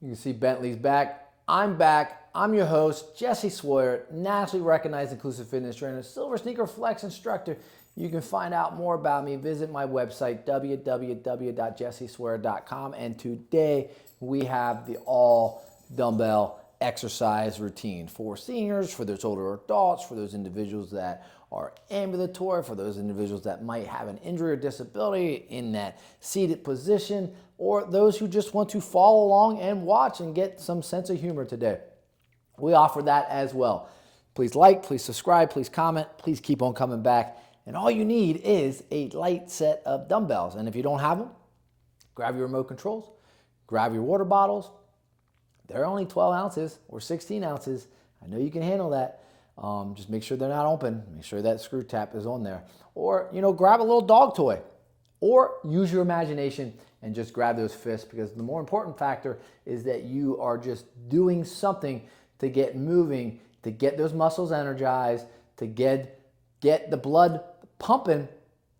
You can see Bentley's back. I'm back. I'm your host, Jesse Sawyer, nationally recognized inclusive fitness trainer, Silver Sneaker Flex instructor. You can find out more about me. Visit my website, www.jessesawyer.com. And today we have the all dumbbell exercise routine for seniors, for those older adults, for those individuals that are ambulatory, for those individuals that might have an injury or disability in that seated position, or those who just want to follow along and watch and get some sense of humor today. We offer that as well. Please like, please subscribe, please comment, please keep on coming back. And all you need is a light set of dumbbells. And if you don't have them, grab your remote controls, grab your water bottles. They're only 12 ounces or 16 ounces. I know you can handle that. Just make sure they're not open. Make sure that screw tap is on there. Or, grab a little dog toy. Or use your imagination and just grab those fists, because the more important factor is that you are just doing something to get moving, to get those muscles energized, to get the blood pumping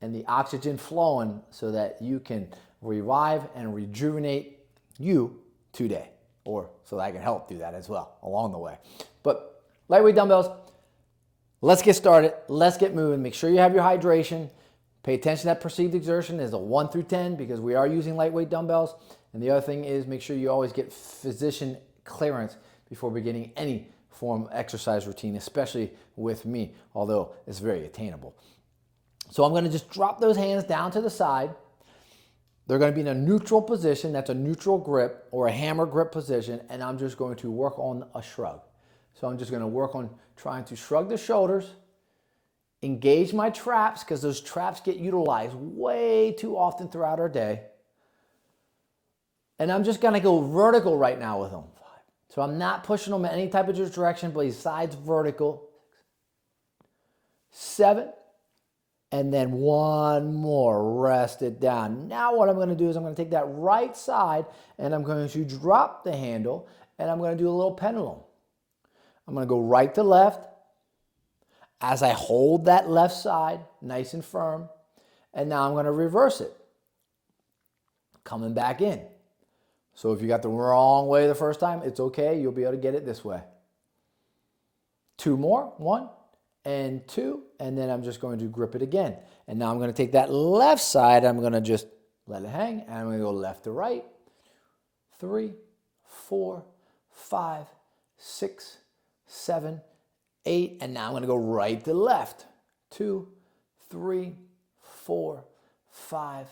and the oxygen flowing so that you can revive and rejuvenate you today. Or so that I can help do that as well along the way. But lightweight dumbbells, let's get started. Let's get moving. Make sure you have your hydration. Pay attention to that perceived exertion is a 1 through 10 because we are using lightweight dumbbells. And the other thing is make sure you always get physician clearance before beginning any form of exercise routine, especially with me, although it's very attainable. So I'm going to just drop those hands down to the side. They're going to be in a neutral position. That's a neutral grip or a hammer grip position. And I'm just going to work on a shrug. So I'm just going to work on trying to shrug the shoulders, engage my traps, because those traps get utilized way too often throughout our day. And I'm just going to go vertical right now with them. So I'm not pushing them in any type of direction, but besides vertical. 7. And then one more, rest it down. Now what I'm going to do is I'm going to take that right side and I'm going to drop the handle and I'm going to do a little pendulum. I'm going to go right to left as I hold that left side nice and firm. And now I'm going to reverse it. Coming back in. So if you got the wrong way the first time, it's okay. You'll be able to get it this way. 2 more. 1 and 2. And then I'm just going to grip it again. And now I'm going to take that left side. I'm going to just let it hang. And I'm going to go left to right. 3, 4, 5, 6, 7, 8. And now I'm going to go right to left. 2, 3, 4, 5,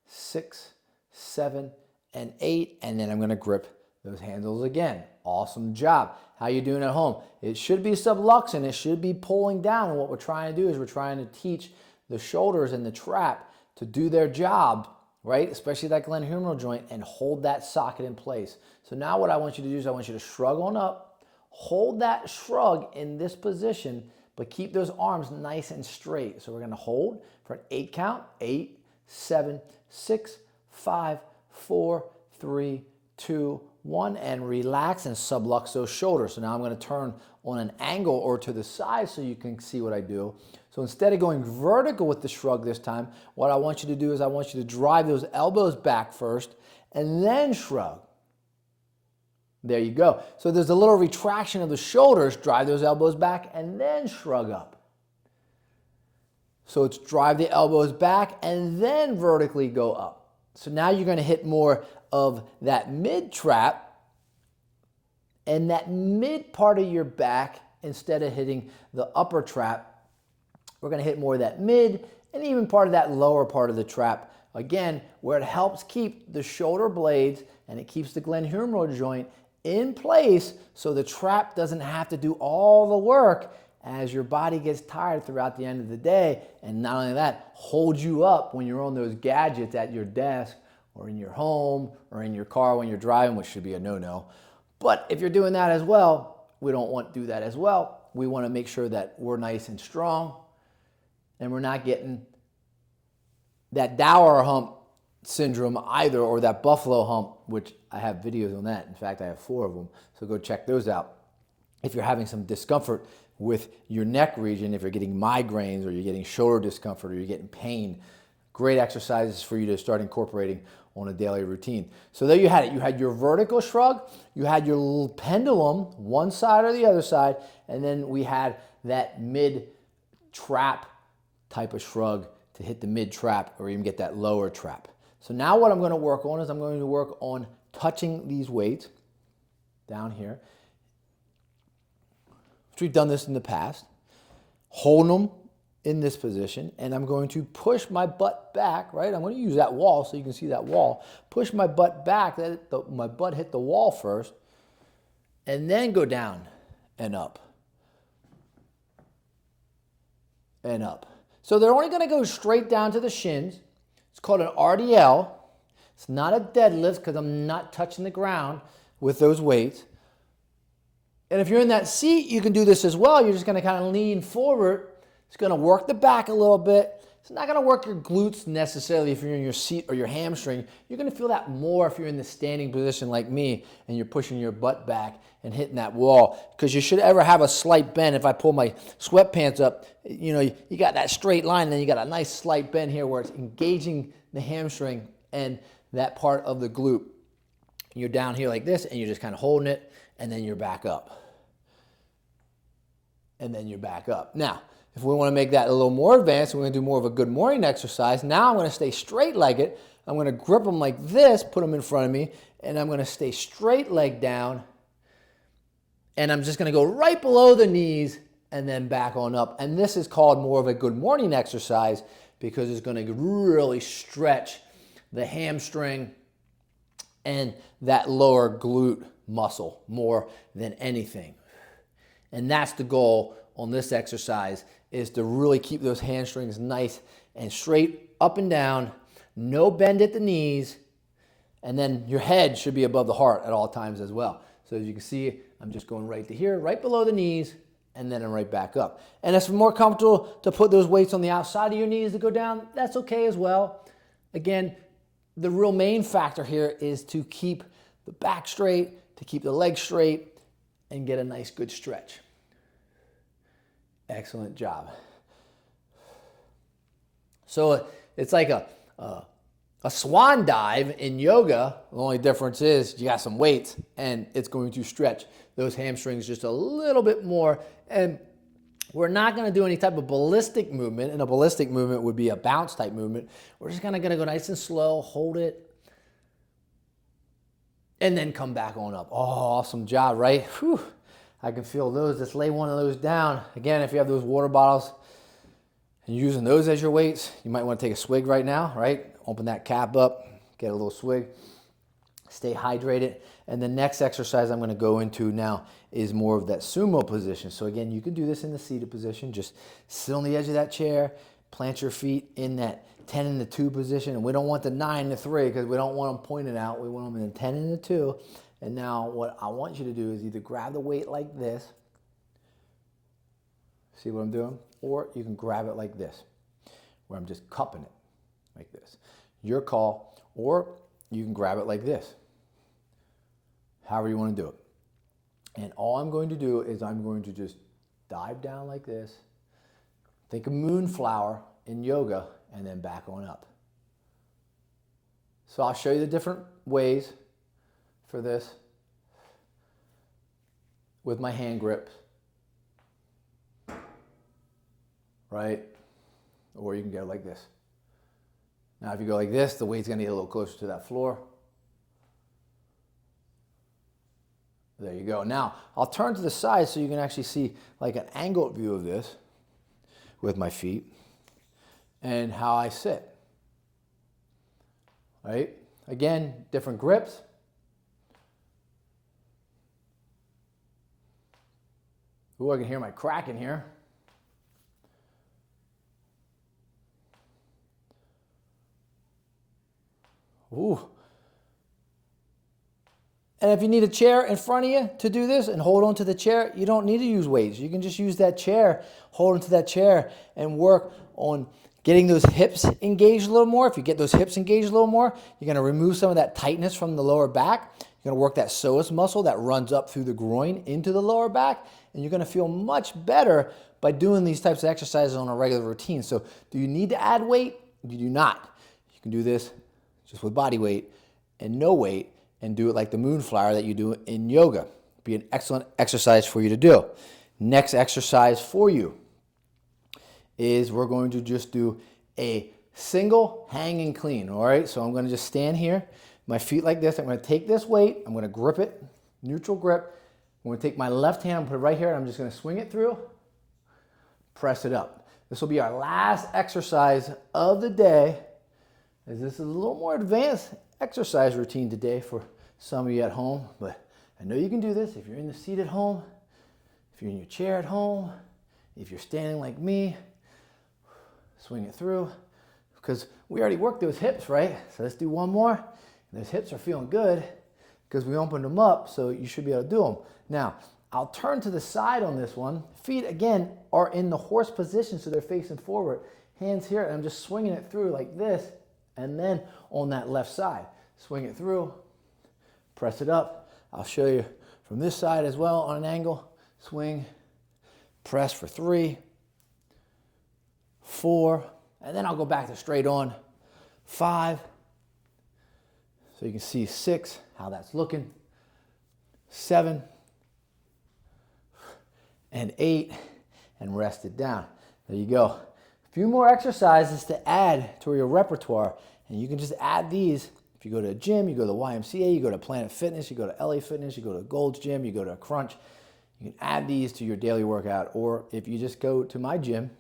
6, 7, and 8. And then I'm going to grip those handles again. Awesome job. How you doing at home? It should be subluxing. It should be pulling down. And what we're trying to do is we're trying to teach the shoulders and the trap to do their job, right? Especially that glenohumeral joint, and hold that socket in place. So now what I want you to do is I want you to shrug on up. Hold that shrug in this position, but keep those arms nice and straight. So we're going to hold for an 8 count. 8, 7, 6, 5, 4, 3, 2, 1, and relax and sublux those shoulders. So now I'm going to turn on an angle or to the side so you can see what I do. So instead of going vertical with the shrug this time, what I want you to do is I want you to drive those elbows back first and then shrug. There you go. So there's a little retraction of the shoulders. Drive those elbows back and then shrug up. So it's drive the elbows back and then vertically go up. So now you're going to hit more of that mid trap and that mid part of your back instead of hitting the upper trap. We're going to hit more of that mid and even part of that lower part of the trap. Again, where it helps keep the shoulder blades and it keeps the glenohumeral joint in place so the trap doesn't have to do all the work as your body gets tired throughout the end of the day. And not only that, hold you up when you're on those gadgets at your desk or in your home or in your car when you're driving, which should be a no-no. But if you're doing that as well, we don't want to do that as well. We want to make sure that we're nice and strong and we're not getting that Dower hump syndrome either, or that buffalo hump, which I have videos on that. In fact, I have 4 of them, so go check those out. If you're having some discomfort with your neck region, if you're getting migraines or you're getting shoulder discomfort or you're getting pain, Great exercises for you to start incorporating on a daily routine. So there you had it. You had your vertical shrug, you had your little pendulum, one side or the other side, and then we had that mid-trap type of shrug to hit the mid-trap or even get that lower trap. So now what I'm going to work on is I'm going to work on touching these weights down here. We've done this in the past. Hold them in this position, and I'm going to push my butt back, right? I'm going to use that wall so you can see that wall. Push my butt back, my butt hit the wall first, and then go down and up. And up. So they're only going to go straight down to the shins. It's called an RDL. It's not a deadlift because I'm not touching the ground with those weights. And if you're in that seat, you can do this as well. You're just going to kind of lean forward. It's going to work the back a little bit. It's not going to work your glutes necessarily if you're in your seat or your hamstring. You're going to feel that more if you're in the standing position like me and you're pushing your butt back and hitting that wall. Because you should ever have a slight bend. If I pull my sweatpants up, you know, you got that straight line and then you got a nice slight bend here where it's engaging the hamstring and that part of the glute. You're down here like this and you're just kind of holding it and then you're back up. And then you're back up. Now, if we want to make that a little more advanced, we're going to do more of a good morning exercise. Now I'm going to stay straight-legged. I'm going to grip them like this, put them in front of me, and I'm going to stay straight leg down. And I'm just going to go right below the knees and then back on up. And this is called more of a good morning exercise because it's going to really stretch the hamstring and that lower glute muscle more than anything. And that's the goal on this exercise, is to really keep those hamstrings nice and straight up and down, no bend at the knees, and then your head should be above the heart at all times as well. So as you can see, I'm just going right to here, right below the knees, and then I'm right back up. And if it's more comfortable to put those weights on the outside of your knees to go down, that's okay as well. Again, the real main factor here is to keep the back straight, to keep the legs straight, and get a nice good stretch. Excellent job. So it's like a swan dive in yoga. The only difference is you got some weights and it's going to stretch those hamstrings just a little bit more. And we're not going to do any type of ballistic movement. And a ballistic movement would be a bounce type movement. We're just kind of going to go nice and slow, hold it, and then come back on up. Oh, awesome job, right? Whew. I can feel those. Just lay one of those down. Again, if you have those water bottles and you're using those as your weights, you might want to take a swig right now, right? Open that cap up, get a little swig, stay hydrated. And the next exercise I'm going to go into now is more of that sumo position. So again, you can do this in the seated position. Just sit on the edge of that chair, plant your feet in that 10 in the 2 position. And we don't want the 9 in the 3 because we don't want them pointed out. We want them in the 10 in the 2. And now what I want you to do is either grab the weight like this. See what I'm doing? Or you can grab it like this, where I'm just cupping it like this. Your call. Or you can grab it like this. However you want to do it. And all I'm going to do is I'm going to just dive down like this. Think of moonflower in yoga and then back on up. So I'll show you the different ways for this with my hand grips, right? Or you can go like this. Now if you go like this, the weight's gonna get a little closer to that floor. There you go. Now I'll turn to the side so you can actually see like an angled view of this with my feet and how I sit, right? Again, different grips. Ooh, I can hear my cracking here. Ooh. And if you need a chair in front of you to do this and hold on to the chair, you don't need to use weights. You can just use that chair, hold onto that chair, and work on getting those hips engaged a little more. If you get those hips engaged a little more, you're going to remove some of that tightness from the lower back. You're going to work that psoas muscle that runs up through the groin into the lower back, and you're going to feel much better by doing these types of exercises on a regular routine. So do you need to add weight? you do not. You can do this just with body weight and no weight and do it like the moonflower that you do in yoga. Be an excellent exercise for you to do. Next exercise for you is we're going to just do a single hanging clean, all right? So I'm gonna just stand here, my feet like this. I'm gonna take this weight, I'm gonna grip it, neutral grip. I'm gonna take my left hand, put it right here, and I'm just gonna swing it through, press it up. This will be our last exercise of the day, as this is a little more advanced exercise routine today for some of you at home, but I know you can do this if you're in the seat at home, if you're in your chair at home, if you're standing like me, swing it through, because we already worked those hips, right? So let's do one more. And those hips are feeling good because we opened them up, so you should be able to do them. Now, I'll turn to the side on this one. Feet, again, are in the horse position, so they're facing forward. Hands here, and I'm just swinging it through like this, and then on that left side. Swing it through, press it up. I'll show you from this side as well on an angle. Swing, press for 3, 4, and then I'll go back to straight on. 5, so you can see 6, how that's looking. 7, and 8, and rest it down. There you go. A few more exercises to add to your repertoire, and you can just add these. If you go to a gym, you go to the YMCA, you go to Planet Fitness, you go to LA Fitness, you go to Gold's Gym, you go to a Crunch. You can add these to your daily workout, or if you just go to my gym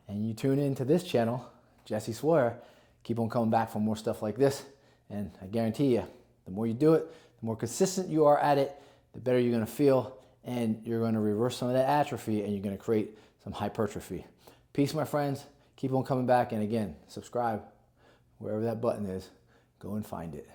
and you tune into this channel, Jesse Sawyer, keep on coming back for more stuff like this. And I guarantee you, the more you do it, the more consistent you are at it, the better you're going to feel, and you're going to reverse some of that atrophy, and you're going to create some hypertrophy. Peace, my friends. Keep on coming back, and again, subscribe wherever that button is. Go and find it.